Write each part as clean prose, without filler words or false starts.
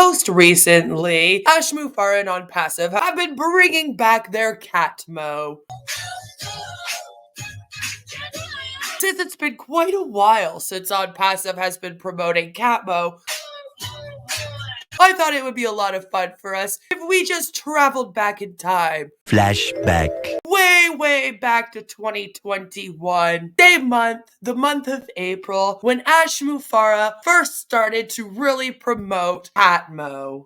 Most recently, Ash Mufareh and Onpassive have been bringing back their CATMO. Since it's been quite a while since Onpassive has been promoting CATMO, I thought it would be a lot of fun for us if we just traveled back in time. Flashback. Way back to 2021, the month of April, when Ash Mufareh first started to really promote CATMO.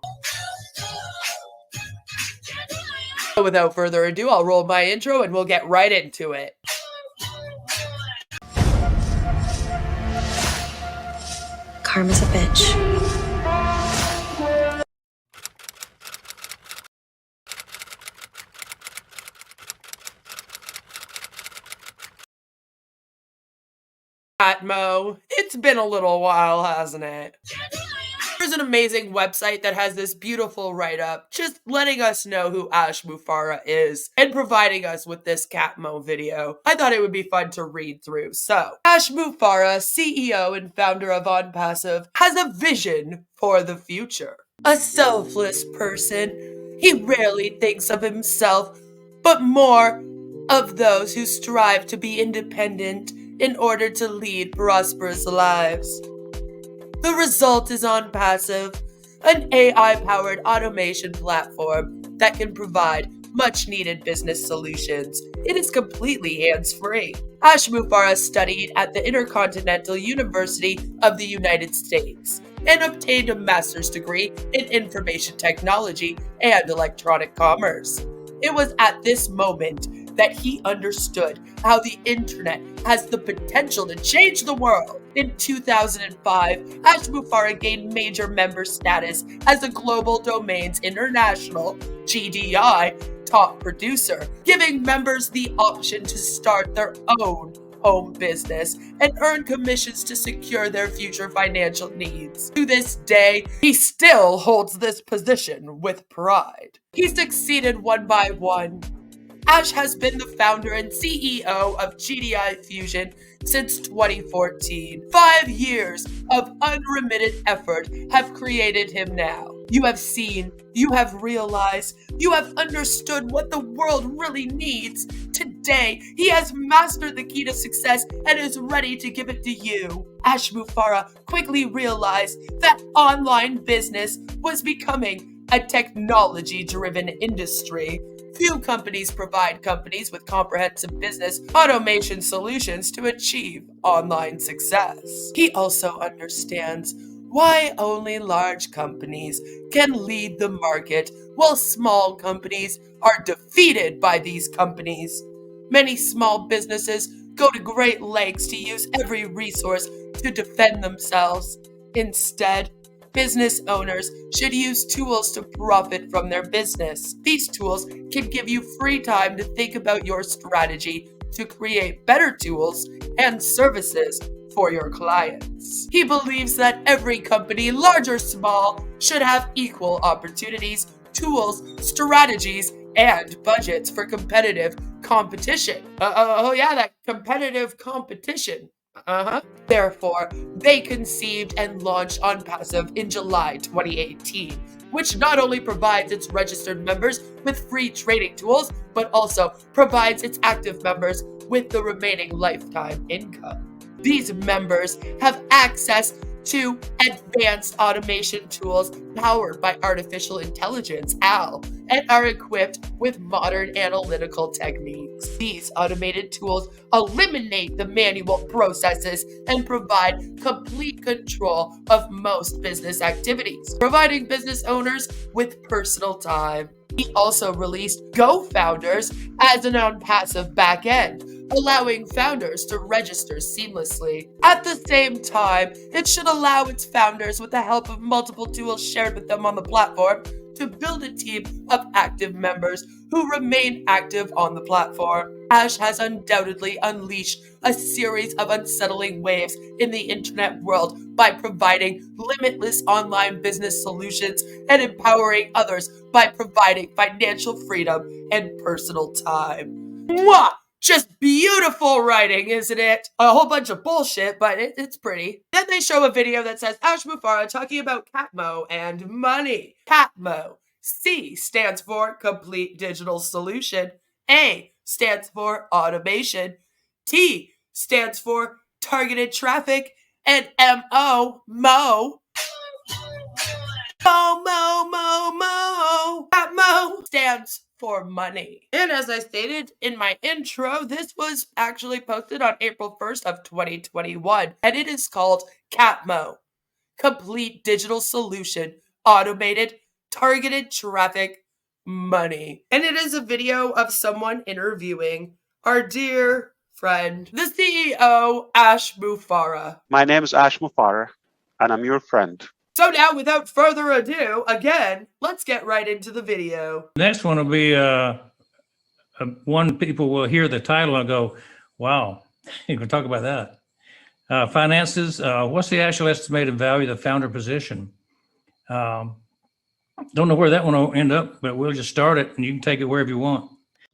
Without further ado, I'll roll my intro and we'll get right into it. Karma's a bitch. CATMO, it's been a little while, hasn't it? There's an amazing website that has this beautiful write-up just letting us know who Ash Mufareh is and providing us with this CATMO video. I thought it would be fun to read through. So, Ash Mufareh, CEO and founder of Onpassive, has a vision for the future. A selfless person, he rarely thinks of himself, but more of those who strive to be independent in order to lead prosperous lives. The result is Onpassive, an AI-powered automation platform that can provide much-needed business solutions. It is completely hands-free. Ash Mufareh studied at the Intercontinental University of the United States and obtained a master's degree in information technology and electronic commerce. It was at this moment that he understood how the internet has the potential to change the world. In 2005, Ash Mufareh gained major member status as a Global Domains International (GDI) top producer, giving members the option to start their own home business and earn commissions to secure their future financial needs. To this day, he still holds this position with pride. He succeeded one by one. Ash has been the founder and CEO of GDI Fusion since 2014. 5 years of unremitted effort have created him now. You have seen, you have realized, you have understood what the world really needs. Today, he has mastered the key to success and is ready to give it to you. Ash Mufareh quickly realized that online business was becoming a technology-driven industry. Few companies provide companies with comprehensive business automation solutions to achieve online success. He also understands why only large companies can lead the market while small companies are defeated by these companies. Many small businesses go to great lengths to use every resource to defend themselves. Instead, business owners should use tools to profit from their business. These tools can give you free time to think about your strategy to create better tools and services for your clients. He believes that every company, large or small, should have equal opportunities, tools, strategies, and budgets for competitive competition. That competitive competition. Therefore, they conceived and launched Onpassive in July 2018, which not only provides its registered members with free trading tools, but also provides its active members with the remaining lifetime income. These members have access to advanced automation tools powered by artificial intelligence, (AL), and are equipped with modern analytical techniques. These automated tools eliminate the manual processes and provide complete control of most business activities, providing business owners with personal time. He also released Go Founders as an Onpassive backend, allowing founders to register seamlessly. At the same time, it should allow its founders, with the help of multiple tools shared with them on the platform, to build a team of active members who remain active on the platform. Ash has undoubtedly unleashed a series of unsettling waves in the internet world by providing limitless online business solutions and empowering others by providing financial freedom and personal time. Mwah! Just beautiful writing, isn't it? A whole bunch of bullshit, but it's pretty. Then they show a video that says Ash Mufareh talking about CATMO and money. CATMO. C stands for Complete Digital Solution. A stands for Automation. T stands for Targeted Traffic. And M-O, Mo. Mo. CATMO stands for money. And as I stated in my intro, this was actually posted on April 1st of 2021, and it is called CATMO, Complete Digital Solution, Automated, Targeted Traffic, Money. And it is a video of someone interviewing our dear friend, the CEO, Ash Mufareh. My name is Ash Mufareh, and I'm your friend. So now, without further ado, again, let's get right into the video. Next one will be one people will hear the title and go, wow, you can talk about that. Finances, what's the actual estimated value of the founder position? Don't know where that one will end up, but we'll just start it and you can take it wherever you want.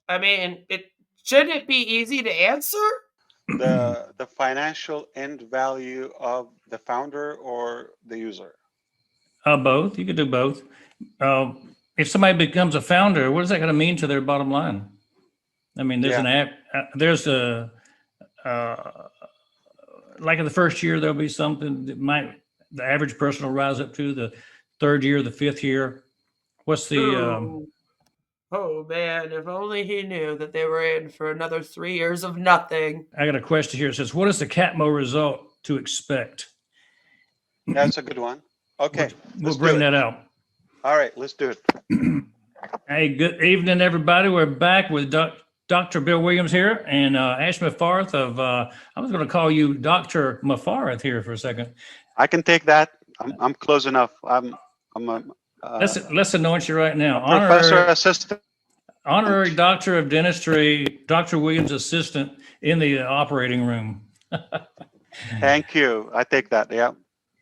I mean, shouldn't it be easy to answer? The financial end value of the founder or the user? Both. You could do both. If somebody becomes a founder, what is that going to mean to their bottom line? I mean, there's like in the first year, there'll be something that the average person will rise up to. The third year, the fifth year. What's the... Oh man, if only he knew that they were in for another 3 years of nothing. I got a question here. It says, what is the CATMO result to expect? That's a good one. Okay. We'll bring that out. All right, let's do it. Hey, good evening, everybody. We're back with Dr. Bill Williams here and Ash Mufareh of, I was going to call you Dr. Mufareh here for a second. I can take that. I'm close enough. Let's anoint you right now. Professor Assistant. Honorary Doctor of Dentistry, Dr. Williams Assistant in the operating room. Thank you. I take that. Yeah.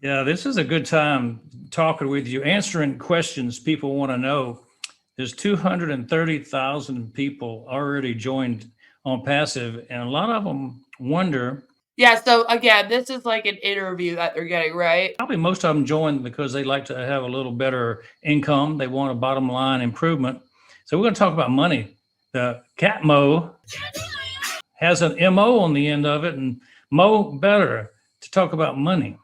Yeah, this is a good time talking with you, answering questions people want to know. There's 230,000 people already joined Onpassive, and a lot of them wonder. Yeah, so again, this is like an interview that they're getting, right? Probably most of them joined because they like to have a little better income. They want a bottom line improvement. So we're going to talk about money. The CATMO has an MO on the end of it, and Mo better to talk about money.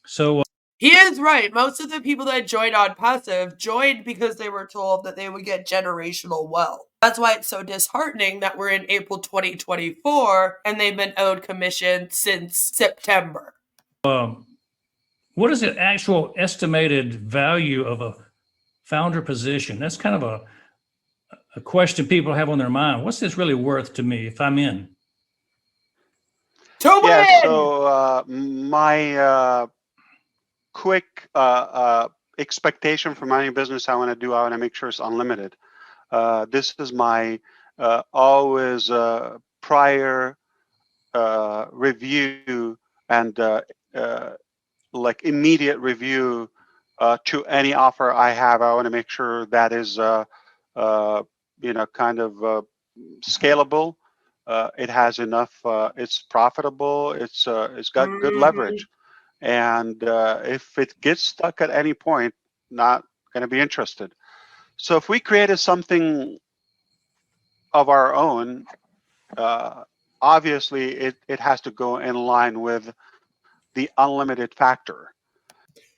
So he is right. Most of the people that joined Onpassive joined because they were told that they would get generational wealth. That's why it's so disheartening that we're in April 2024 and they've been owed commission since September. What is the actual estimated value of a founder position? That's kind of a question people have on their mind. What's this really worth to me if I'm in? To win! Yeah, so my quick expectation for my new business I want to make sure it's unlimited. This is my always prior review and like immediate review to any offer I have. I want to make sure that is kind of scalable. It has enough. It's profitable. It's got good leverage. And if it gets stuck at any point, not going to be interested. So if we created something of our own, obviously it has to go in line with the unlimited factor.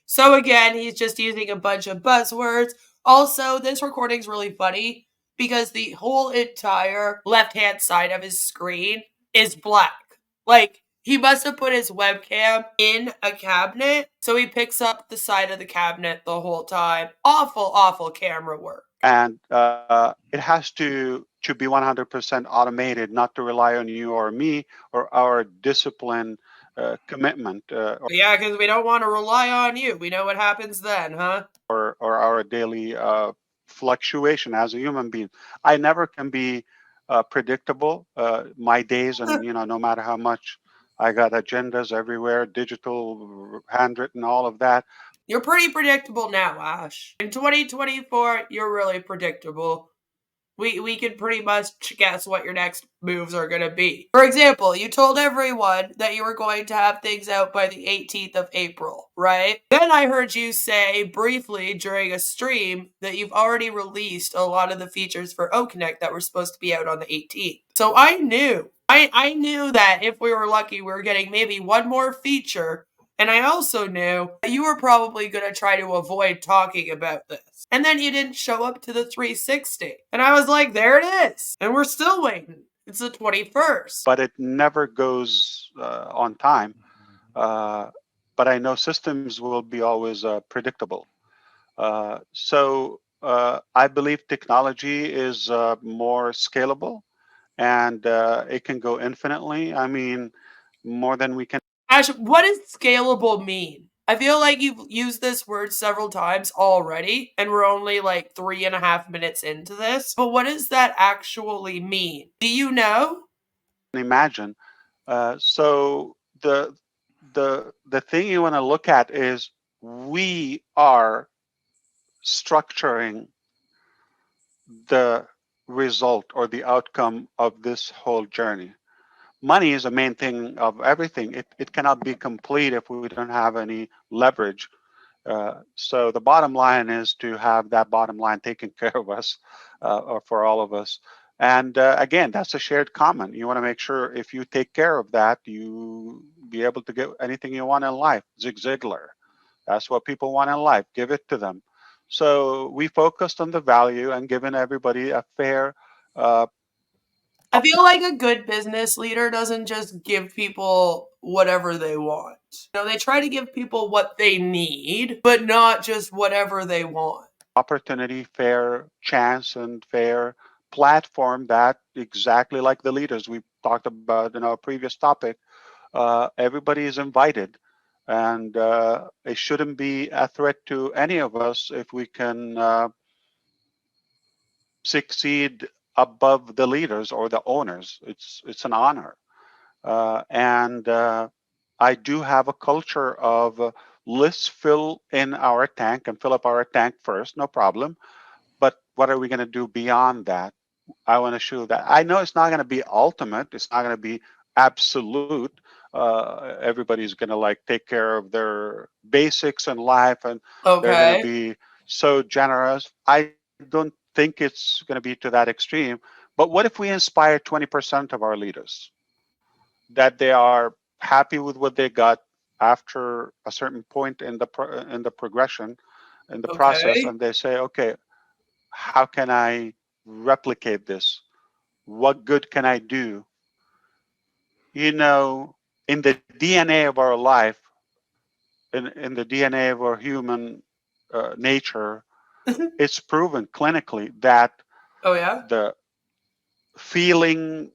So again, he's just using a bunch of buzzwords. Also, this recording's really funny because the whole entire left-hand side of his screen is black. Like, he must have put his webcam in a cabinet, so he picks up the side of the cabinet the whole time. Awful camera work. And it has to be 100% automated, not to rely on you or me or our discipline commitment. Yeah, because we don't want to rely on you. We know what happens then, huh? Or our daily fluctuation as a human being. I never can be predictable. My days, and no matter how much I got agendas everywhere, digital, handwritten, all of that. You're pretty predictable now, Ash. In 2024, you're really predictable. we can pretty much guess what your next moves are going to be. For example, you told everyone that you were going to have things out by the 18th of April, right? Then I heard you say briefly during a stream that you've already released a lot of the features for OConnect that were supposed to be out on the 18th. So I knew that if we were lucky, we were getting maybe one more feature. And I also knew that you were probably going to try to avoid talking about this. And then you didn't show up to the 360. And I was like, there it is. And we're still waiting. It's the 21st. But it never goes on time. But I know systems will be always predictable. So I believe technology is more scalable, and it can go infinitely. I mean, more than we can. Ash, what does scalable mean? I feel like you've used this word several times already, and we're only like 3.5 minutes into this. But what does that actually mean? Do you know? Imagine. So the thing you want to look at is we are structuring the result or the outcome of this whole journey. Money is the main thing of everything. It cannot be complete if we don't have any leverage. So the bottom line is to have that bottom line taken care of us, or for all of us. And again, that's a shared common. You want to make sure if you take care of that, you be able to get anything you want in life. Zig Ziglar, that's what people want in life. Give it to them. So we focused on the value and given everybody a fair. I feel like a good business leader doesn't just give people whatever they want. They try to give people what they need, but not just whatever they want. Opportunity, fair chance, and fair platform that exactly like the leaders we talked about in our previous topic, everybody is invited, and it shouldn't be a threat to any of us if we can succeed above the leaders or the owners. It's an honor, and I do have a culture of let's fill in our tank and fill up our tank first, no problem. But what are we going to do beyond that? I want to show that. I know it's not going to be ultimate. It's not going to be absolute. Everybody's going to like take care of their basics in life, and they're going to be so generous. I don't think it's going to be to that extreme. But what if we inspire 20% of our leaders that they are happy with what they got after a certain point in the progression, in the process, and they say, okay, how can I replicate this? What good can I do? In the DNA of our life, in the DNA of our human nature, it's proven clinically that the feeling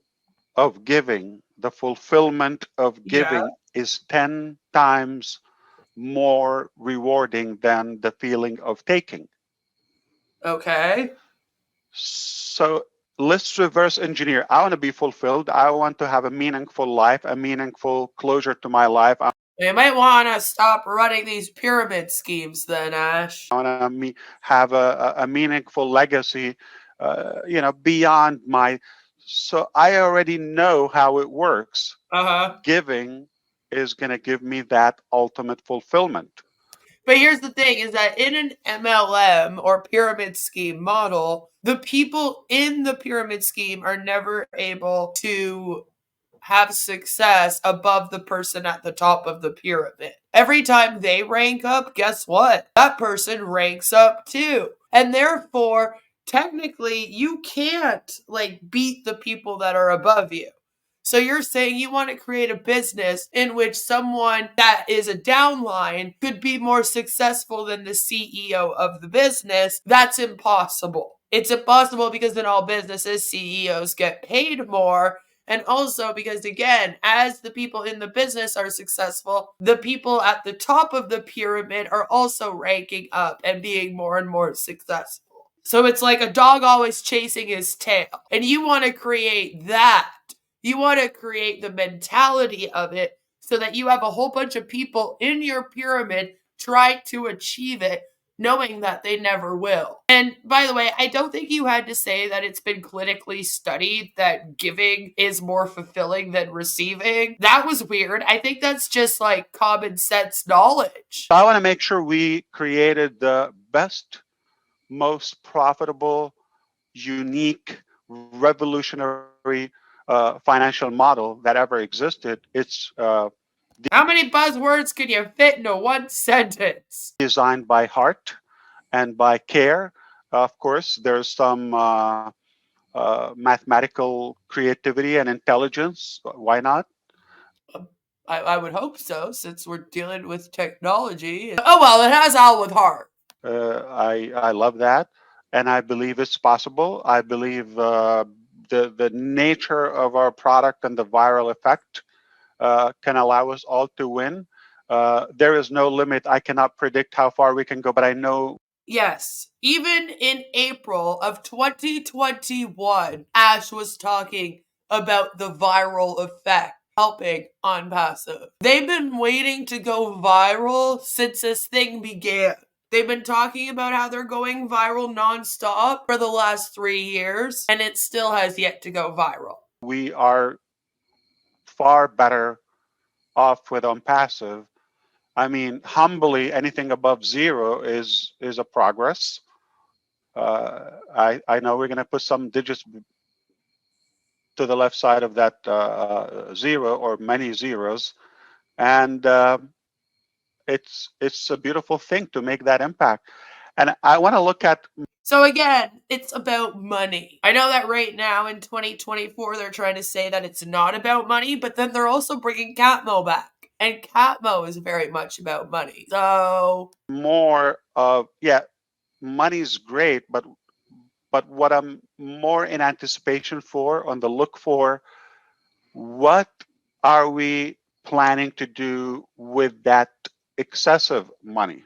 of giving, the fulfillment of giving is 10 times more rewarding than the feeling of taking. So let's reverse engineer. I want to be fulfilled. I want to have a meaningful life, a meaningful closure to my life. You might want to stop running these pyramid schemes then, Ash. I want to have a meaningful legacy, beyond my. So I already know how it works. Giving is going to give me that ultimate fulfillment. But here's the thing, is that in an MLM or pyramid scheme model, the people in the pyramid scheme are never able to have success above the person at the top of the pyramid. Every time they rank up, guess what? That person ranks up too. And therefore, technically, you can't beat the people that are above you. So you're saying you want to create a business in which someone that is a downline could be more successful than the CEO of the business. That's impossible. It's impossible because in all businesses, CEOs get paid more. And also because, again, as the people in the business are successful, the people at the top of the pyramid are also ranking up and being more and more successful. So it's like a dog always chasing his tail. And you want to create that. You want to create the mentality of it so that you have a whole bunch of people in your pyramid try to achieve it knowing that they never will. And by the way, I don't think you had to say that it's been clinically studied that giving is more fulfilling than receiving. That was weird. I think that's just like common sense knowledge. I want to make sure we created the best, most profitable, unique, revolutionary financial model that ever existed. It's How many buzzwords can you fit into one sentence? designed by heart and by care. Of course, there's some mathematical creativity and intelligence. Why not? I would hope so, since we're dealing with technology. Oh, well, it has all with heart. I love that, and I believe it's possible. I believe the nature of our product and the viral effect can allow us all to win. There is no limit. I cannot predict how far we can go, but I know. Yes, even in April of 2021, Ash was talking about the viral effect helping Onpassive. They've been waiting to go viral since this thing began. They've been talking about how they're going viral nonstop for the last 3 years, and it still has yet to go viral. We are far better off with Onpassive. I mean, humbly, anything above 0 is a progress. I know we're going to put some digits to the left side of that 0 or many zeros, and it's a beautiful thing to make that impact. And I want to look at. So again, it's about money. I know that right now in 2024, they're trying to say that it's not about money, but then they're also bringing CATMO back. And CATMO is very much about money. So More of, yeah, money's great, but what I'm more in anticipation for, on the look for, what are we planning to do with that excessive money?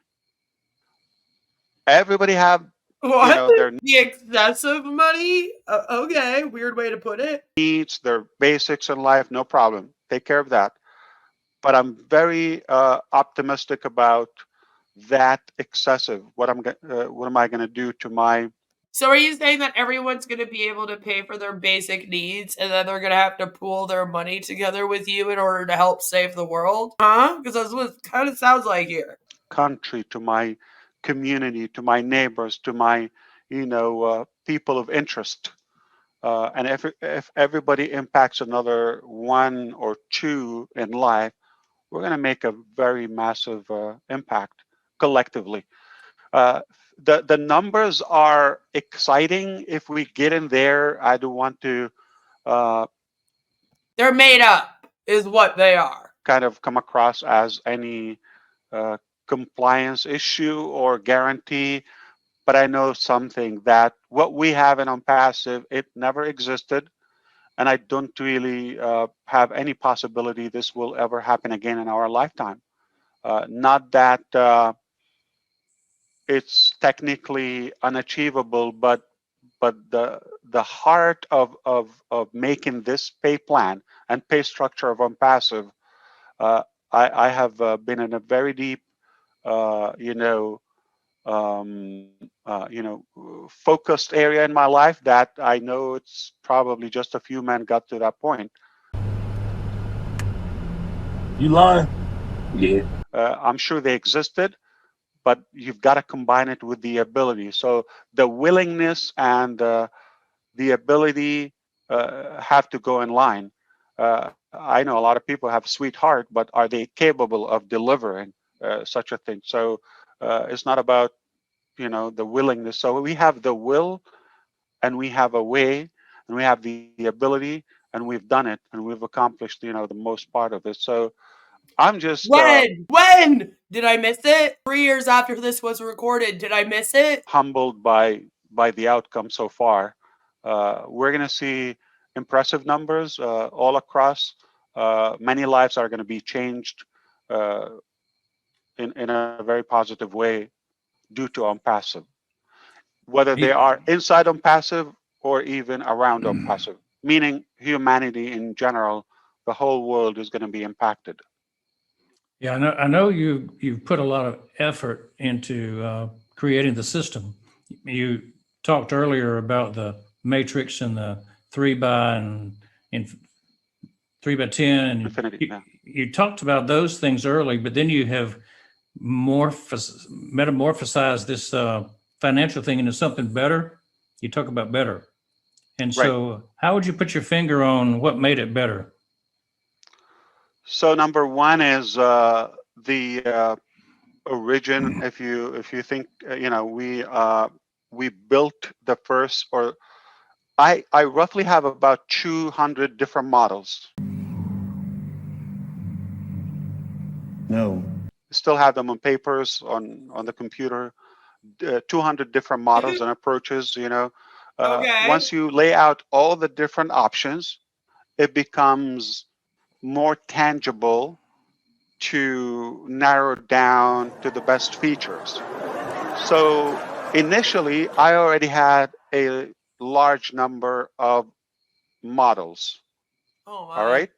Everybody have what? their The excessive money? Okay, weird way to put it. needs, their basics in life, no problem. Take care of that. But I'm very optimistic about that excessive. What am I going to do to my? So are you saying that everyone's going to be able to pay for their basic needs and then they're going to have to pool their money together with you in order to help save the world? Huh? Because that's what it kind of sounds like here. Country, to my community, to my neighbors, to my people of interest. And if everybody impacts another 1 or 2 in life, we're going to make a very massive impact collectively. The numbers are exciting. If we get in there, I don't want to. They're made up, is what they are. Kind of come across as any compliance issue or guarantee, but I know something, that what we have in Onpassive, it never existed, and I don't really have any possibility this will ever happen again in our lifetime. Not that it's technically unachievable, but the heart of making this pay plan and pay structure of Onpassive, I have been in a very deep, focused area in my life that I know it's probably just a few men got to that point. You lying? Yeah. I'm sure they existed, but you've got to combine it with the ability. So the willingness and the ability have to go in line. I know a lot of people have a sweet heart, but are they capable of delivering such a thing? So it's not about the willingness. So we have the will, and we have a way, and we have the ability, and we've done it, and we've accomplished the most part of it. So I'm just when did I miss it? 3 years after this was recorded, did I miss it? humbled by the outcome so far. We're going to see impressive numbers all across. Many lives are going to be changed in a very positive way due to Onpassive, whether they are inside Onpassive or even around Onpassive, meaning humanity in general. The whole world is going to be impacted. Yeah, I know you've put a lot of effort into creating the system. You talked earlier about the matrix and the 3x10, and Infinity. you, Yeah. you talked about those things early, but then you have metamorphosized this financial thing into something better. You talk about better. And Right. so how would you put your finger on what made it better? So number one is the origin. If you think we built the first, or I roughly have about 200 different models. No. Still have them on papers on the computer. 200 different models and approaches. Okay. Once you lay out all the different options, it becomes more tangible to narrow down to the best features. So initially, I already had a large number of models. Oh my. All right.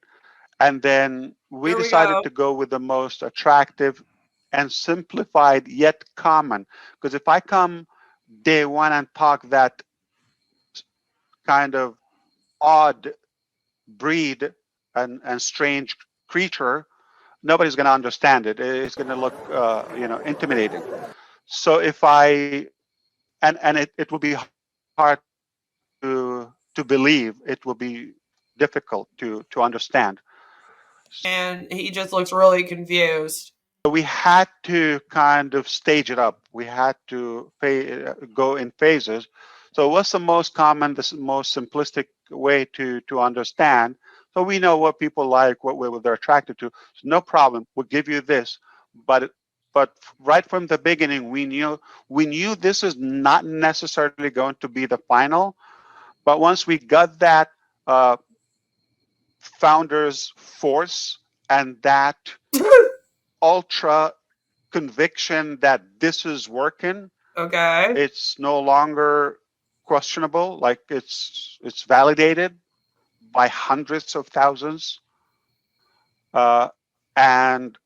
And then we Here we decided go. to go with the most attractive and simplified yet common. Because if I come day one and talk that kind of odd breed and strange creature, nobody's going to understand it. It's going to look, intimidating. So if it will be hard to believe, it will be difficult to understand. And he just looks really confused. So we had to kind of stage it up. We had to go in phases. So what's the most common, the most simplistic way to understand? So we know what people like, what they're attracted to. So no problem. We'll give you this, but right from the beginning, we knew this is not necessarily going to be the final. But once we got that founder's force and that ultra conviction that this is working, Okay. it's no longer questionable. Like it's validated by hundreds of thousands, and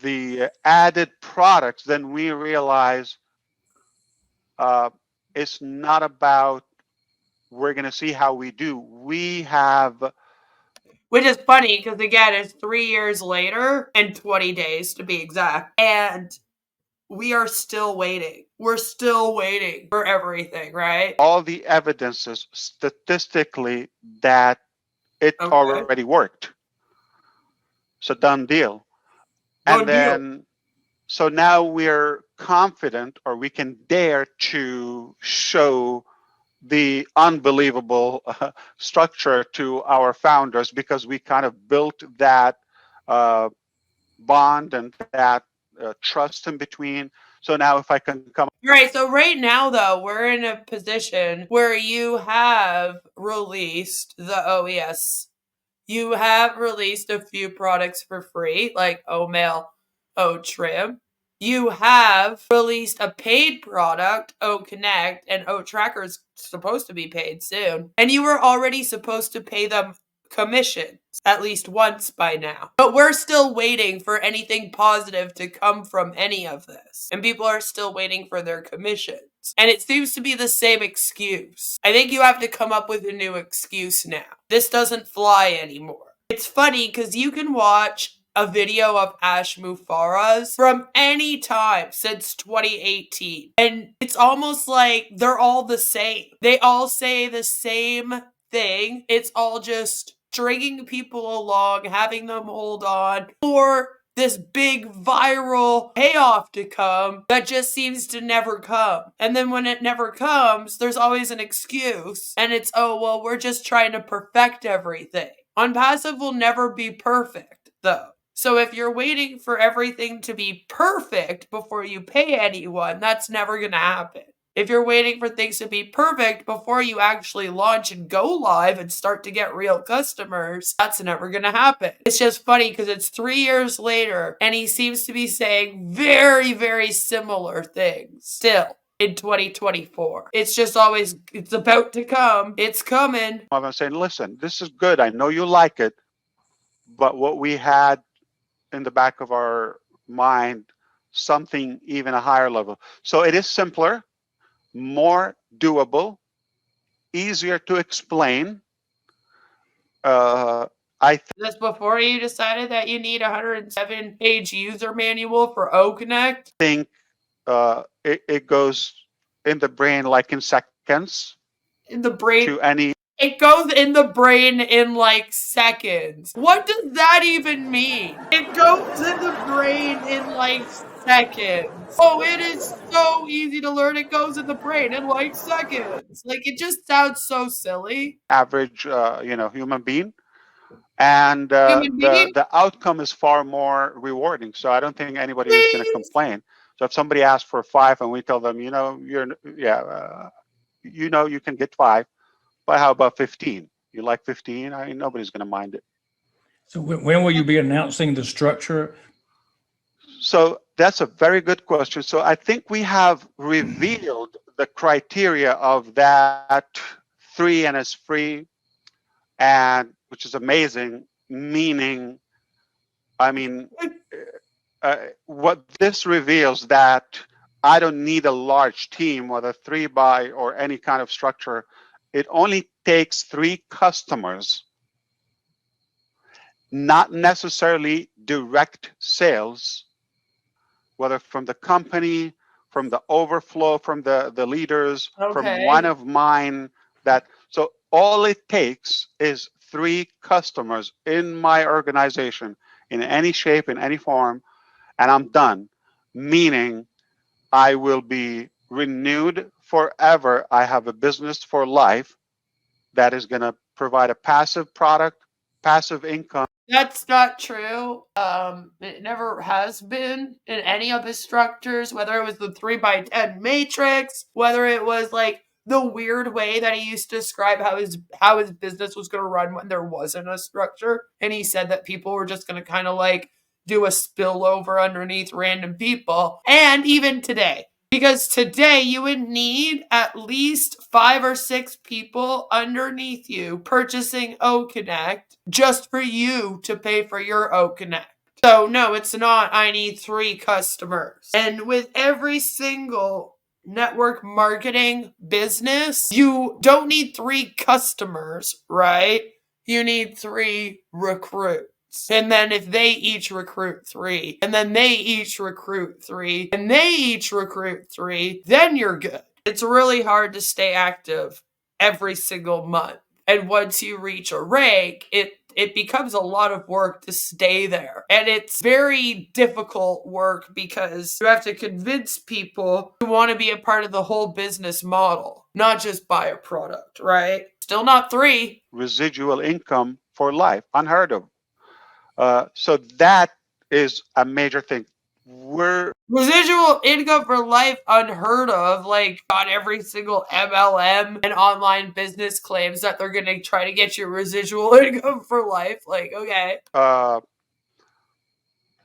the added products. Then we realize it's not about we're going to see how we do. We have. Which is funny because, again, it's 3 years later and 20 days to be exact. And we are still waiting. We're still waiting for everything, right? All the evidences statistically that it Okay. already worked. It's a done deal. Done And then, so now we're confident, or we can dare to show the unbelievable structure to our founders, because we kind of built that bond and that trust in between. So now if I can come. Right. So right now, though, we're in a position where you have released the OES. You have released a few products for free, like O-Mail, O-Trim. You have released a paid product, O-Connect, and O-Tracker's supposed to be paid soon. And you were already supposed to pay them commissions at least once by now. But we're still waiting for anything positive to come from any of this. And people are still waiting for their commissions. And it seems to be the same excuse. I think you have to come up with a new excuse now. This doesn't fly anymore. It's funny because you can watch a video of Ash Mufareh's from any time since 2018. And it's almost like they're all the same. They all say the same thing. It's all just stringing people along, having them hold on, or this big viral payoff to come that just seems to never come. And then when it never comes, there's always an excuse. And it's, oh, well, we're just trying to perfect everything. Onpassive will never be perfect, though. So if you're waiting for everything to be perfect before you pay anyone, that's never going to happen. If you're waiting for things to be perfect before you actually launch and go live and start to get real customers, that's never going to happen. It's just funny because it's 3 years later and he seems to be saying very, very similar things still in 2024. It's just always, it's about to come. It's coming. I'm saying, listen, this is good. I know you like it, but what we had in the back of our mind something even a higher level. So it is simpler, more doable, easier to explain. I This before you decided that you need a 107-page user manual for OConnect? think it goes in the brain like in seconds In the brain? to any. It goes in the brain in like seconds. What does that even mean? It goes in the brain in like seconds. Oh, it is so easy to learn. It goes in the brain in like seconds. Like, it just sounds so silly. Average, human being, and Human being? the outcome is far more rewarding. So I don't think anybody is going to Please? complain. So if somebody asks for 5 and we tell them, you can get 5, but how about 15? You like 15? I mean, nobody's going to mind it. So when will you be announcing the structure? So that's a very good question. So I think we have revealed the criteria of that 3 and it's free, and which is amazing, meaning, I mean, what this reveals that I don't need a large team, whether 3 by or any kind of structure. It only takes 3 customers, not necessarily direct sales, whether from the company, from the overflow, from the leaders, from one Okay. of mine. So all it takes is 3 customers in my organization in any shape, in any form, and I'm done. Meaning I will be renewed forever. I have a business for life that is going to provide a passive product, passive income. That's not true. It never has been in any of his structures, whether it was the 3x10 matrix, whether it was like the weird way that he used to describe how his business was going to run when there wasn't a structure. And he said that people were just going to kind of like do a spillover underneath random people. And even today, because today you would need at least 5 or 6 people underneath you purchasing OConnect just for you to pay for your OConnect. So no, it's not I need 3 customers. And with every single network marketing business, you don't need 3 customers, right? You need 3 recruits. And then if they each recruit 3, and then they each recruit 3, and they each recruit 3, then you're good. It's really hard to stay active every single month. And once you reach a rank, it becomes a lot of work to stay there. And it's very difficult work because you have to convince people who want to be a part of the whole business model, not just buy a product, right? Still not 3. Residual income for life, unheard of. So that is a major thing. Residual income for life, unheard of. Like, on every single MLM and online business claims that they're going to try to get your residual income for life. Like, okay.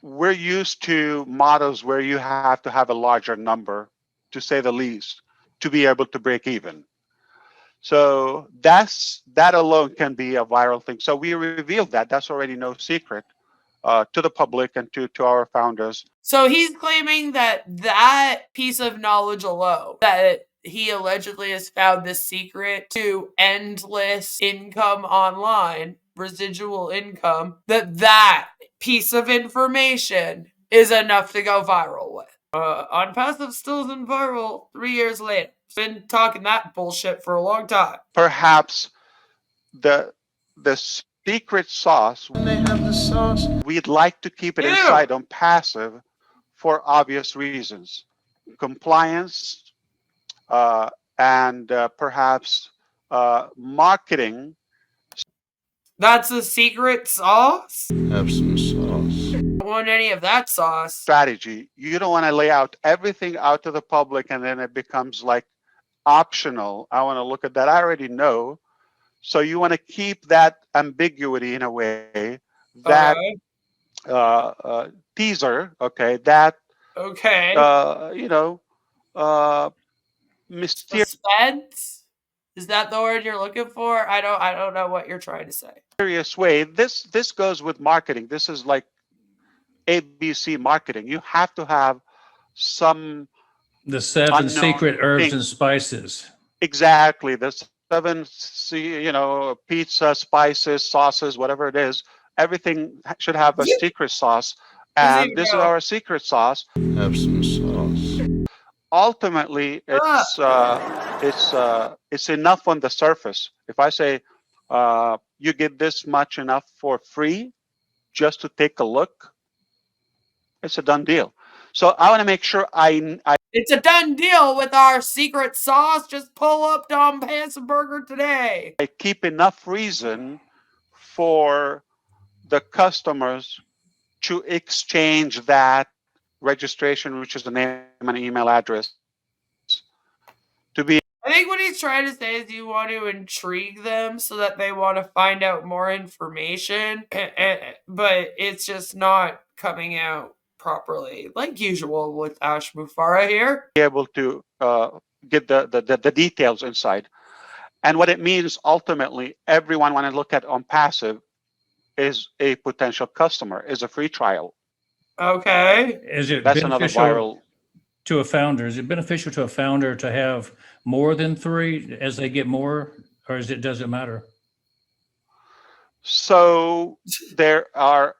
We're used to models where you have to have a larger number, to say the least, to be able to break even. So that alone can be a viral thing. So we revealed that. That's already no secret to the public and to our founders. So he's claiming that piece of knowledge alone, that he allegedly has found this secret to endless income online, residual income, that piece of information is enough to go viral with. Onpassive still isn't viral 3 years later. Been talking that bullshit for a long time. Perhaps the secret sauce, when they have the sauce, we'd like to keep it inside Onpassive for obvious reasons. Compliance and perhaps marketing. That's a secret sauce? Have some sauce. Don't want any of that sauce. Strategy. You don't want to lay out everything out to the public and then it becomes like optional. I want to look at that. I already know. So you want to keep that ambiguity in a way. That teaser, okay, that mysterious. Suspense? Is that the word you're looking for? I don't know what you're trying to say. Mysterious way. This goes with marketing. This is like ABC marketing. You have to have some The 7 unknown secret herbs thing. and spices. Exactly. The 7, pizza, spices, sauces, whatever it is. Everything should have a secret sauce. And this is our secret sauce. Have some sauce. Ultimately, it's enough on the surface. If I say you get this much enough for free, just to take a look, it's a done deal. So I want to make sure It's a done deal with our secret sauce. Just pull up to Onpassive Burger today. I keep enough reason for the customers to exchange that registration, which is the name and email address, to be. I think what he's trying to say is you want to intrigue them so that they want to find out more information, but it's just not coming out properly, like usual with Ash Mufareh here. Able to get the details inside. And what it means ultimately, everyone when I look at Onpassive is a potential customer, is a free trial. Okay. Is it That's another beneficial viral. to a founder? Is it beneficial to a founder to have more than 3 as they get more, or does it matter? So there are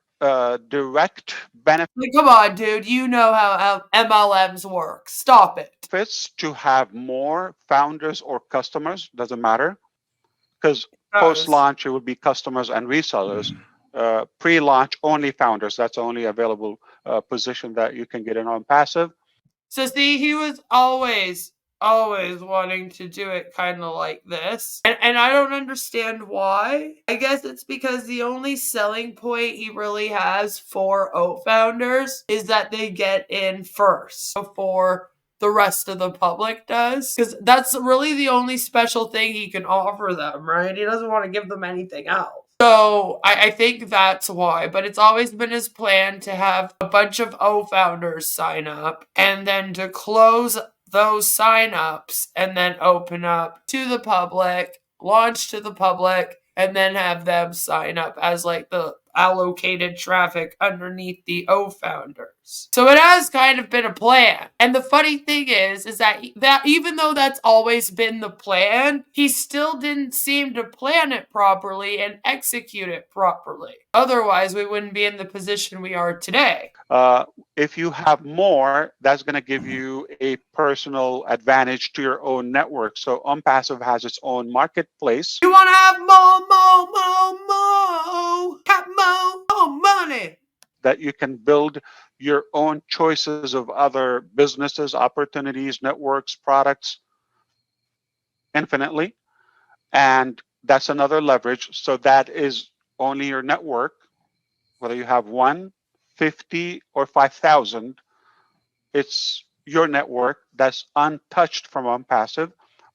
direct benefits Come on, dude. You know how MLMs work. Stop it. to have more founders or customers. Doesn't matter, because post-launch it would be customers and resellers. Pre-launch only founders. That's only available position that you can get in Onpassive. So see, he was always wanting to do it kind of like this. And I don't understand why. I guess it's because the only selling point he really has for oat founders is that they get in first before the rest of the public does. Because that's really the only special thing he can offer them, right? He doesn't want to give them anything else. So I think that's why, but it's always been his plan to have a bunch of O founders sign up and then to close those sign-ups and then open up to the public, launch to the public, and then have them sign up as like the allocated traffic underneath the O founders. So it has kind of been a plan. And the funny thing is that even though that's always been the plan, he still didn't seem to plan it properly and execute it properly. Otherwise, we wouldn't be in the position we are today. If you have more, that's going to give you a personal advantage to your own network. So Onpassive has its own marketplace. You want to have more money. That you can build your own choices of other businesses, opportunities, networks, products infinitely. And that's another leverage. So that is only your network, whether you have 1, 50, or 5,000, it's your network that's untouched from Onpassive.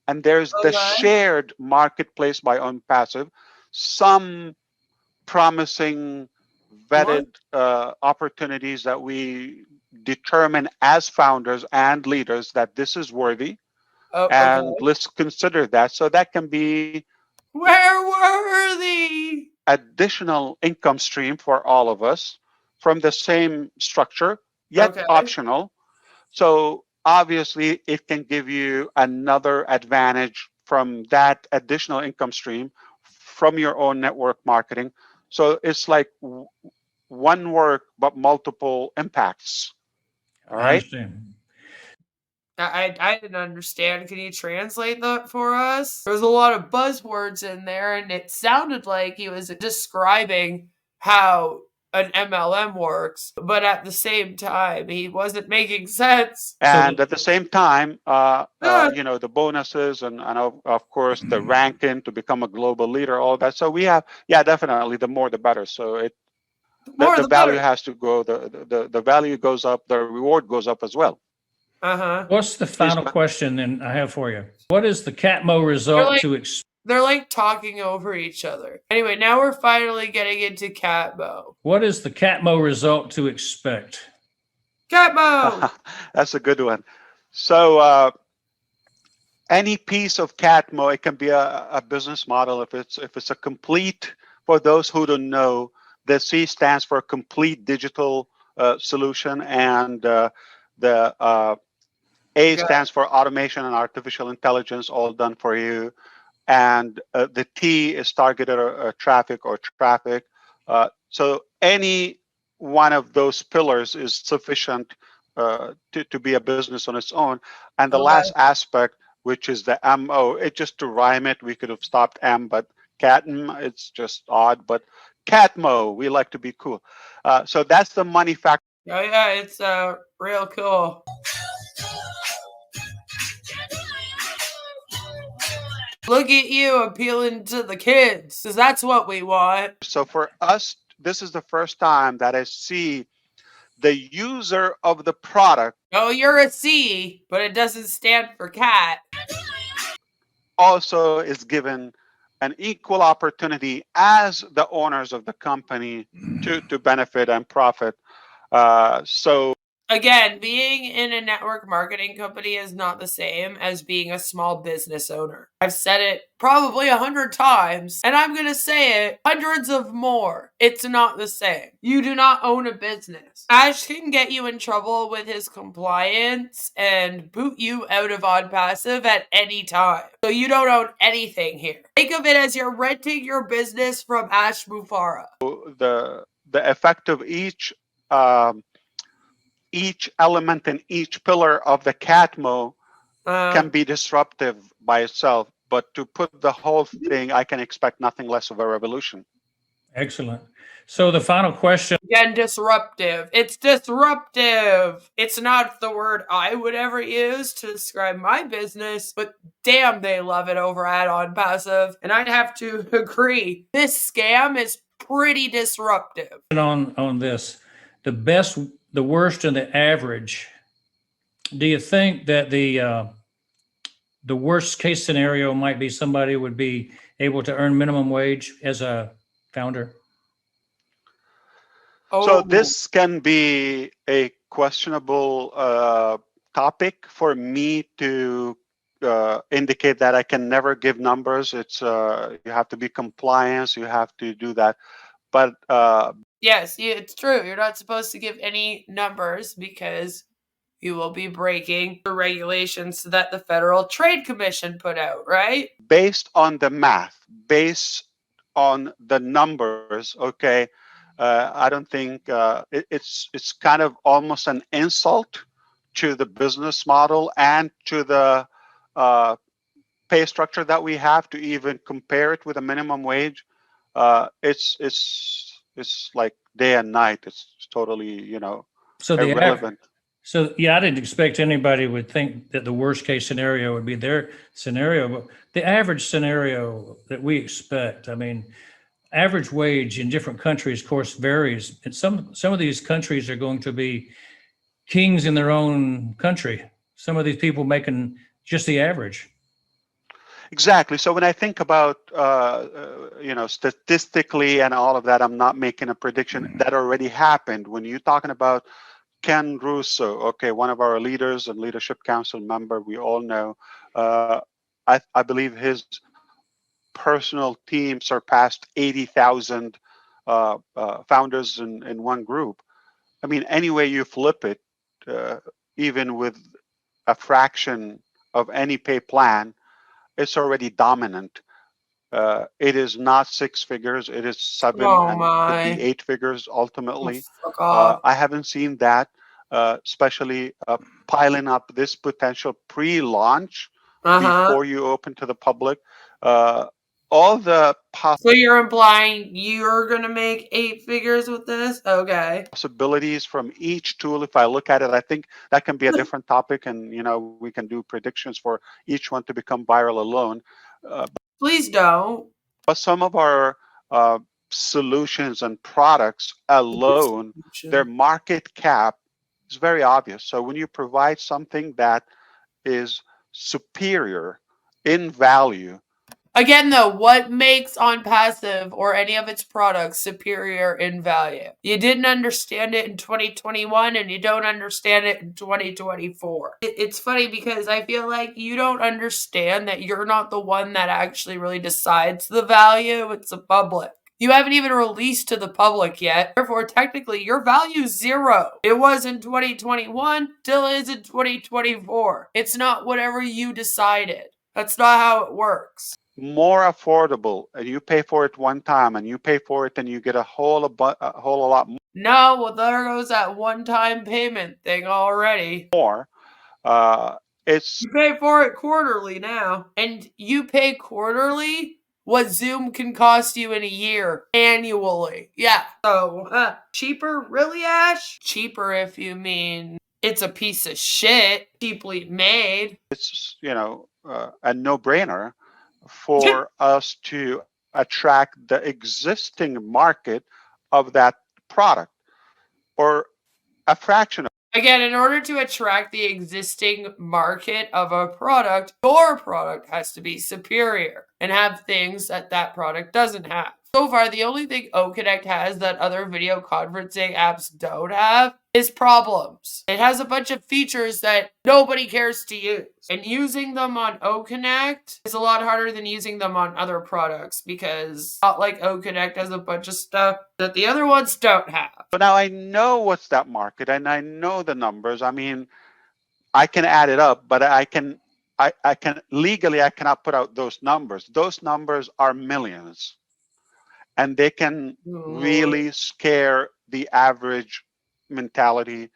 And there's the shared marketplace by Onpassive, some promising vetted opportunities that we determine as founders and leaders that this is worthy. And let's consider that. So that can be we're worthy. Additional income stream for all of us from the same structure, yet optional. So obviously it can give you another advantage from that additional income stream from your own network marketing. So it's like one work, but multiple impacts. All right. I understand. I didn't understand. Can you translate that for us? There was a lot of buzzwords in there, and it sounded like he was describing how an MLM works, but at the same time, he wasn't making sense. And at the same time, the bonuses and of course the ranking to become a global leader, all that. So we have, definitely the more the better. So the value has to go, the value goes up, the reward goes up as well. What's the final question then I have for you? What is the CATMO result to expect? They're like talking over each other. Anyway, now we're finally getting into CATMO. What is the CATMO result to expect? CATMO! That's a good one. So any piece of CATMO, it can be a business model. If it's a complete, for those who don't know, the C stands for complete digital solution, and The A stands for automation and artificial intelligence, all done for you. And the T is targeted traffic or traffic. So any one of those pillars is sufficient to be a business on its own. And the last aspect, which is the MO, just to rhyme it, we could have stopped M, but CATM, it's just odd, but CATMO, we like to be cool. So that's the money factor. Oh yeah, it's real cool. Look at you appealing to the kids, because that's what we want. So for us, this is the first time that I see the user of the product. Oh, you're a C, but it doesn't stand for cat. Also is given an equal opportunity as the owners of the company to benefit and profit. So again, being in a network marketing company is not the same as being a small business owner. I've said it probably 100 times, and I'm going to say it hundreds of more. It's not the same. You do not own a business. Ash can get you in trouble with his compliance and boot you out of Onpassive at any time. So you don't own anything here. Think of it as you're renting your business from Ash Mufareh. The effect of each element and each pillar of the CATMO can be disruptive by itself, but to put the whole thing, I can expect nothing less of a revolution. Excellent. So the final question. Again, disruptive. It's disruptive. It's not the word I would ever use to describe my business, but damn, they love it over at Onpassive. And I'd have to agree. This scam is pretty disruptive. On this, the best, the worst, and the average. Do you think that the worst case scenario might be somebody would be able to earn minimum wage as a founder? So this can be a questionable topic for me to indicate that I can never give numbers. It's you have to be compliant, you have to do that. But yes, it's true. You're not supposed to give any numbers because you will be breaking the regulations that the Federal Trade Commission put out, right? Based on the math, based on the numbers, okay, I don't think it's kind of almost an insult to the business model and to the pay structure that we have to even compare it with a minimum wage. It's like day and night. It's totally, irrelevant. So yeah, I didn't expect anybody would think that the worst case scenario would be their scenario, but the average scenario that we expect, I mean, average wage in different countries, of course, varies. And some of these countries are going to be kings in their own country. Some of these people making just the average. Exactly. So when I think about, statistically and all of that, I'm not making a prediction. That already happened. When you're talking about Ken Russo, okay, one of our leaders and leadership council member, we all know, I believe his personal team surpassed 80,000 founders in one group. I mean, any way you flip it, even with a fraction of any pay plan, it's already dominant. It is not 6 figures. It is 7 and could be 8 figures ultimately. I haven't seen that, especially piling up this potential pre-launch before you open to the public. All the so you're implying you're going to make 8 figures with this? Okay. Possibilities from each tool. If I look at it, I think that can be a different topic, and we can do predictions for each one to become viral alone. Please don't. But some of our solutions and products alone, their market cap is very obvious. So when you provide something that is superior in value. Again, though, what makes Onpassive or any of its products superior in value? You didn't understand it in 2021 and you don't understand it in 2024. It's funny because I feel like you don't understand that you're not the one that actually really decides the value. It's the public. You haven't even released to the public yet. Therefore, technically, your value's 0. It was in 2021, still is in 2024. It's not whatever you decided. That's not how it works. More affordable, and you pay for it one time, and you pay for it, and you get a whole lot No, well, there goes that one-time payment thing already. more. It's You pay for it quarterly now. And you pay quarterly what Zoom can cost you in a year annually. Yeah. So, cheaper? Really, Ash? Cheaper if you mean it's a piece of shit, cheaply made. it's a no-brainer for us to attract the existing market of that product, or a fraction of Again, in order to attract the existing market of a product, your product has to be superior and have things that that product doesn't have. So far, the only thing QoK has that other video conferencing apps don't have is problems. It has a bunch of features that nobody cares to use. And using them on QoK is a lot harder than using them on other products, because not like QoK has a bunch of stuff that the other ones don't have. But now I know what's that market, and I know the numbers. I mean, I can add it up, but I can legally, I cannot put out those numbers. Those numbers are millions, and they can really scare the average mentality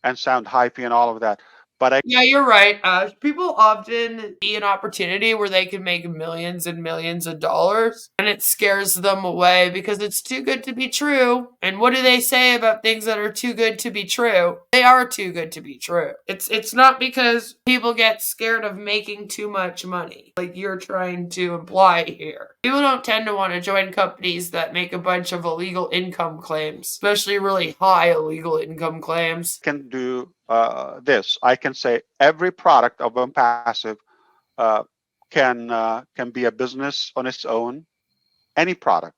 and sound hypey and all of that. But Yeah, you're right. People often see an opportunity where they can make millions and millions of dollars, and it scares them away because it's too good to be true. And what do they say about things that are too good to be true? They are too good to be true. It's not because people get scared of making too much money, like you're trying to imply here. People don't tend to want to join companies that make a bunch of illegal income claims, especially really high illegal income claims. can do this. I can say every product of Onpassive can be a business on its own, any product,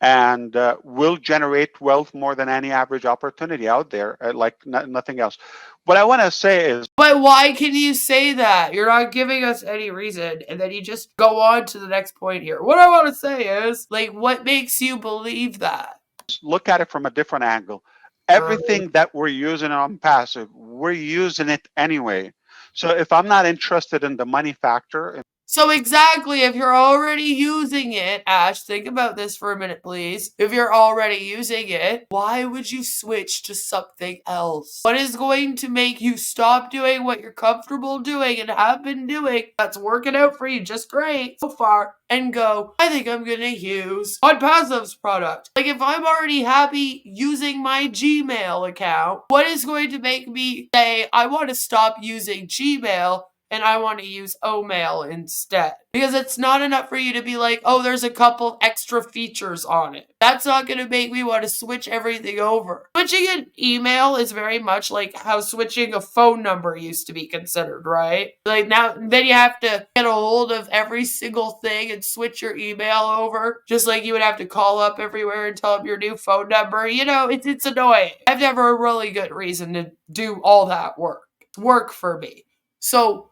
and will generate wealth more than any average opportunity out there, like nothing else. What I want to say is, but why can you say that? You're not giving us any reason, and then you just go on to the next point here. What I want to say is, like, what makes you believe that? look at it from a different angle. Everything that we're using on Passive, we're using it anyway. So if I'm not interested in the money factor, So exactly, if you're already using it, Ash, think about this for a minute, please. If you're already using it, why would you switch to something else? What is going to make you stop doing what you're comfortable doing and have been doing that's working out for you just great so far, and go, I think I'm gonna use Onpassive's product? Like, if I'm already happy using my Gmail account, what is going to make me say, I want to stop using Gmail and I want to use Omail instead? Because it's not enough for you to be like, oh, there's a couple extra features on it. That's not going to make me want to switch everything over. Switching an email is very much like how switching a phone number used to be considered, right? Like, now, then you have to get a hold of every single thing and switch your email over, just like you would have to call up everywhere and tell them your new phone number. You know, it's annoying. I have to have a really good reason to do all that work for me. So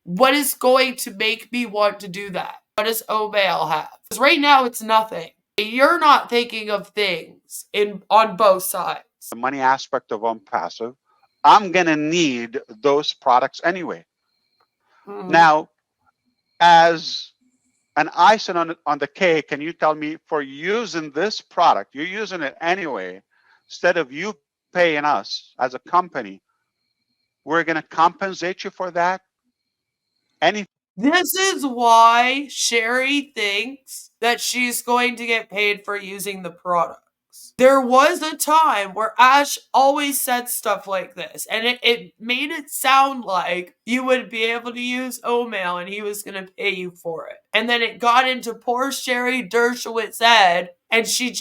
what is going to make me want to do that? What does Omail have? Because right now it's nothing. You're not thinking of things on both sides. the money aspect of Onpassive, I'm gonna need those products anyway. Now, as an icing on the cake, can you tell me, for using this product, you're using it anyway, instead of you paying us as a company, we're gonna compensate you for that? This is why Sherry thinks that she's going to get paid for using the products. There was a time where Ash always said stuff like this, and it made it sound like you would be able to use Omail and he was going to pay you for it. And then it got into poor Sherry Dershowitz's head, and she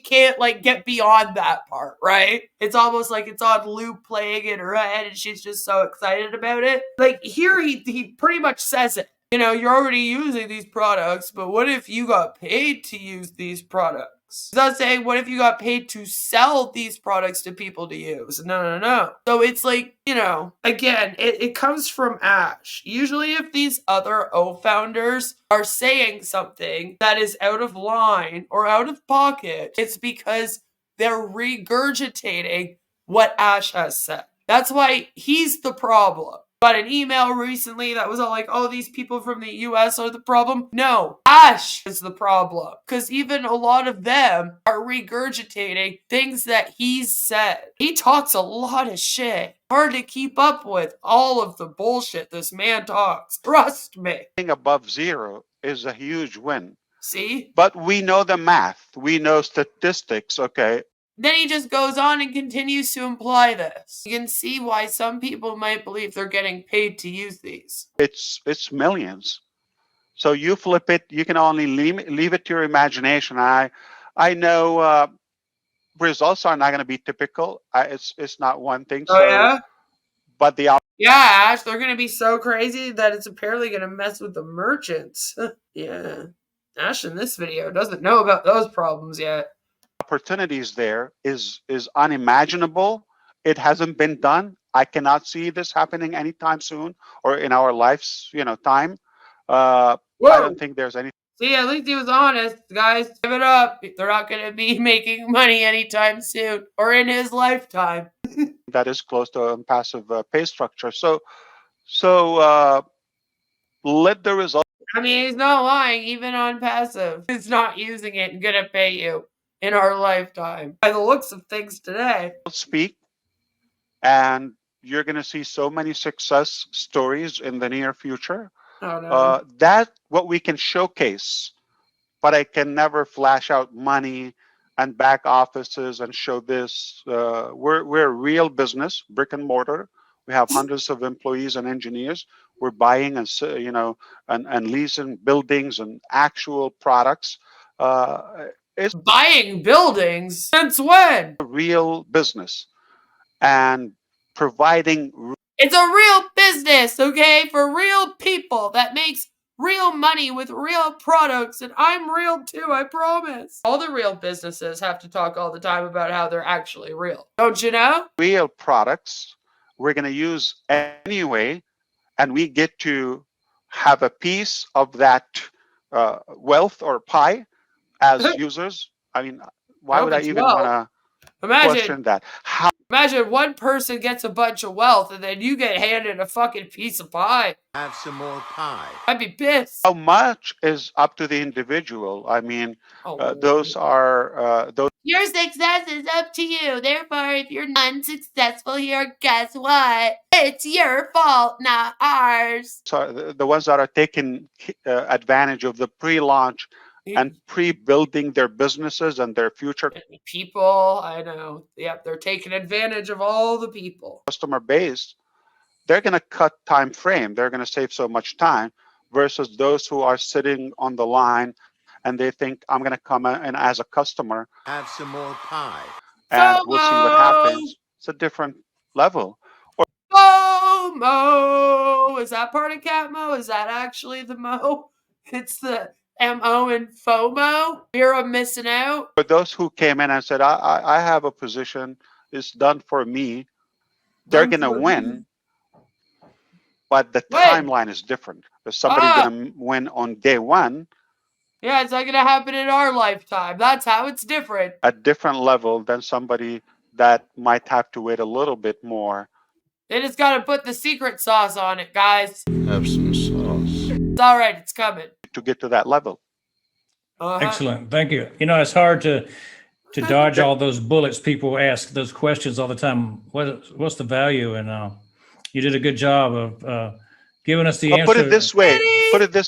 can't like get beyond that part, right? It's almost like it's on loop playing in her head, and she's just so excited about it. Like, here he pretty much says it. You know, you're already using these products, but what if you got paid to use these products? products. He's not saying, what if you got paid to sell these products to people to use? No. So it's like, you know, again, it comes from Ash. Usually if these other O founders are saying something that is out of line or out of pocket, it's because they're regurgitating what Ash has said. That's why he's the problem. Got an email recently that was all like, oh, these people from the US are the problem. No, Ash is the problem. Because even a lot of them are regurgitating things that he's said. He talks a lot of shit. Hard to keep up with all of the bullshit this man talks. Trust me. Being above zero is a huge win. See? But we know the math. We know statistics, okay? Then he just goes on and continues to imply this. You can see why some people might believe they're getting paid to use these. It's millions. So you flip it, you can only leave it to your imagination. I know results are not going to be typical. It's not one thing. Oh, yeah? But the Yeah, Ash, they're going to be so crazy that it's apparently going to mess with the merchants. Yeah. Ash in this video doesn't know about those problems yet. opportunities there is unimaginable. It hasn't been done. I cannot see this happening anytime soon or in our lives, time. I don't think there's anything See, at least he was honest, guys. Give it up. They're not going to be making money anytime soon or in his lifetime. that is close to a passive pay structure. So let the results I mean, he's not lying, even on passive. He's not using it and going to pay you in our lifetime. By the looks of things today. speak, and you're going to see so many success stories in the near future. Oh, no. That what we can showcase, but I can never flash out money and back offices and show this. We're a real business, brick and mortar. We have hundreds of employees and engineers. We're buying and leasing buildings and actual products. It's Buying buildings? Since when? a real business and providing. It's a real business, okay? For real people that makes real money with real products, and I'm real too, I promise. All the real businesses have to talk all the time about how they're actually real. Don't you know? Real products we're going to use anyway, and we get to have a piece of that wealth or pie as users. I mean, why would I even want to question that? Imagine one person gets a bunch of wealth and then you get handed a fucking piece of pie. Have some more pie. I'd be pissed. How much is up to the individual? I mean, those are those. Your success is up to you. Therefore, if you're unsuccessful here, guess what? It's your fault, not ours. So the ones that are taking advantage of the pre-launch and pre-building their businesses and their future people, I know. Yep, they're taking advantage of all the people. Customer base, they're going to cut time frame. They're going to save so much time versus those who are sitting on the line and they think, I'm going to come in as a customer. Have some more pie. And we'll see what happens. It's a different level. FOMO! Is that part of CATMO? Is that actually the Mo? It's the MO and FOMO? Fear of missing out? For those who came in and said, I have a position, it's done for me, they're going to win. But the timeline is different. There's somebody going to win on day one. Yeah, it's not going to happen in our lifetime. That's how it's different. A different level than somebody that might have to wait a little bit more. They just got to put the secret sauce on it, guys. Have some sauce. It's all right. It's coming. To get to that level. Excellent. Thank you. It's hard to dodge all those bullets. People ask those questions all the time. What's the value? And you did a good job of giving us the answer. Put it this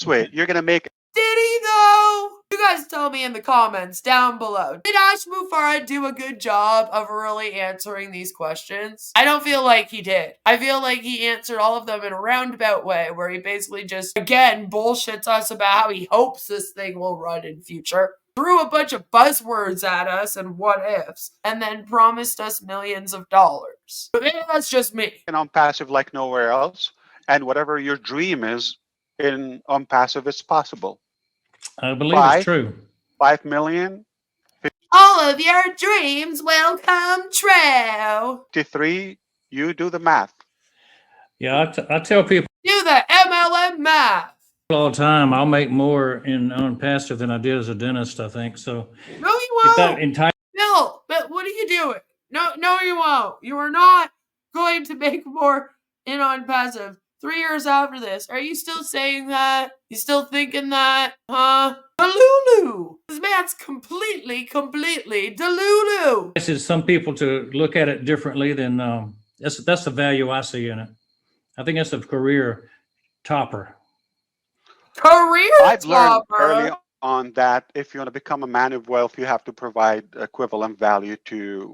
way. You're going to make. Did he though? You guys tell me in the comments down below. Did Ash Mufareh do a good job of really answering these questions? I don't feel like he did. I feel like he answered all of them in a roundabout way where he basically just, again, bullshits us about how he hopes this thing will run in future. Threw a bunch of buzzwords at us and what ifs, and then promised us millions of dollars. But maybe that's just me. And Onpassive like nowhere else. And whatever your dream is in Onpassive, it's possible. I believe it's true. 5 million. all of your dreams will come true. 53, you do the math. Yeah, I tell people Do the MLM math. all the time, I'll make more in Onpassive than I did as a dentist, I think. So No, you get that won't. entire Bill, what are you doing? No, you won't. You are not going to make more in Onpassive 3 years after this. Are you still saying that? You still thinking that? Huh? Delulu. This man's completely delulu. This is some people to look at it differently than that's the value I see in it. I think that's a career topper. Career I've learned topper. early on that if you want to become a man of wealth, you have to provide equivalent value to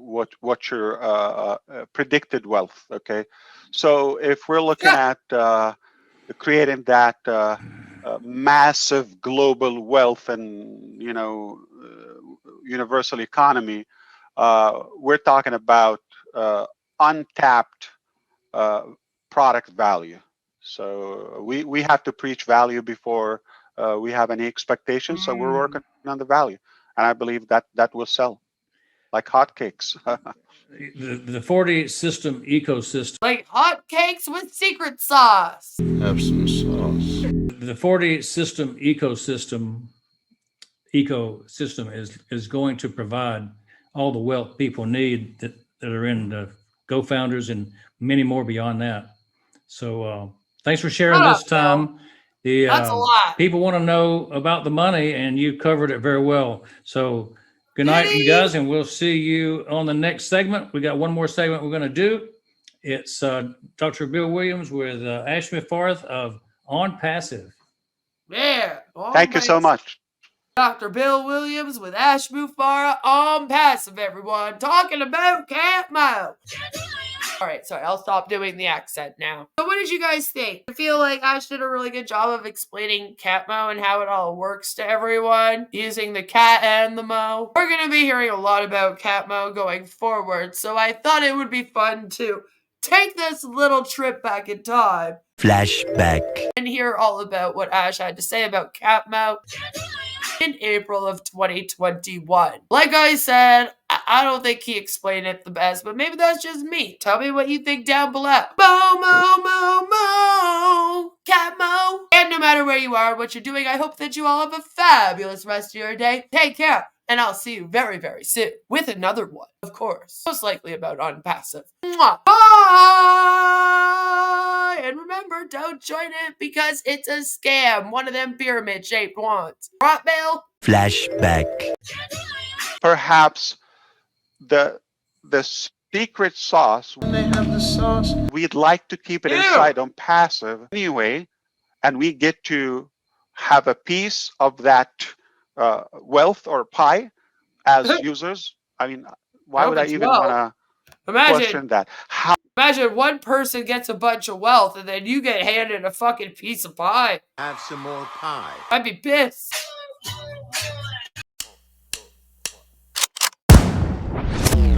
what your predicted wealth. Okay, so if we're looking at creating that massive global wealth and universal economy, we're talking about untapped product value. So we have to preach value before we have any expectations. So we're working on the value, and I believe that will sell like hotcakes. The 40 system ecosystem. Like hotcakes with secret sauce. Have some sauce. The 40 system ecosystem is going to provide all the wealth people need that are in the Go Founders and many more beyond that. So thanks for sharing this time. That's a lot. People want to know about the money, and you covered it very well. So good night, you guys, and we'll see you on the next segment. We got one more segment we're going to do. It's Dr. Bill Williams with Ash Mufareh of Onpassive. Yeah. Thank you so much. Dr. Bill Williams with Ash Mufareh Onpassive, everyone. Talking about CATMO. All right, sorry, I'll stop doing the accent now. So what did you guys think? I feel like Ash did a really good job of explaining CATMO and how it all works to everyone, using the cat and the mo. We're going to be hearing a lot about CATMO going forward, so I thought it would be fun to take this little trip back in time. Flashback. And hear all about what Ash had to say about CATMO in April of 2021. Like I said, I don't think he explained it the best, but maybe that's just me. Tell me what you think down below. CATMO. And no matter where you are, what you're doing, I hope that you all have a fabulous rest of your day. Take care, and I'll see you very, very soon with another one, of course. Most likely about Onpassive. Mwah. Bye! And remember, don't join it because it's a scam. One of them pyramid-shaped ones. Right, Bill? Flashback. Perhaps the secret sauce, They have the sauce. we'd like to keep it inside Onpassive anyway, and we get to have a piece of that wealth or pie as users. I mean, why would I even want to question that? Imagine one person gets a bunch of wealth and then you get handed a fucking piece of pie. Have some more pie. I'd be pissed.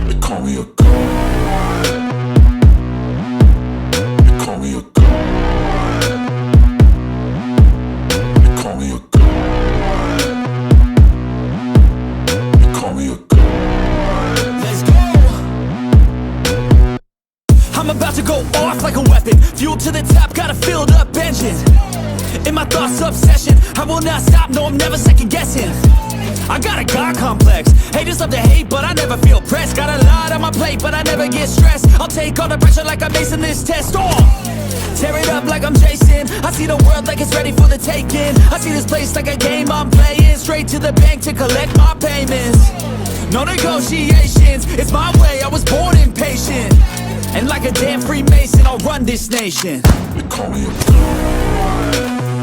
They call me a god. They call me a god. They call me a god. They call me a god. Let's go. I'm about to go off like a weapon. Fuel to the top, got a filled up engine. In my thoughts, obsession. I will not stop, no, I'm never second guessing. I got a God complex. Haters love to hate, but I never feel pressed. Got a lot on my plate, but I never get stressed. I'll take all the pressure like I'm acing this test. Tear it up like I'm Jason. I see the world like it's ready for the taking. I see this place like a game I'm playing. Straight to the bank to collect my payments. No negotiations, it's my way, I was born impatient. And like a damn Freemason, I'll run this nation. They call me a god.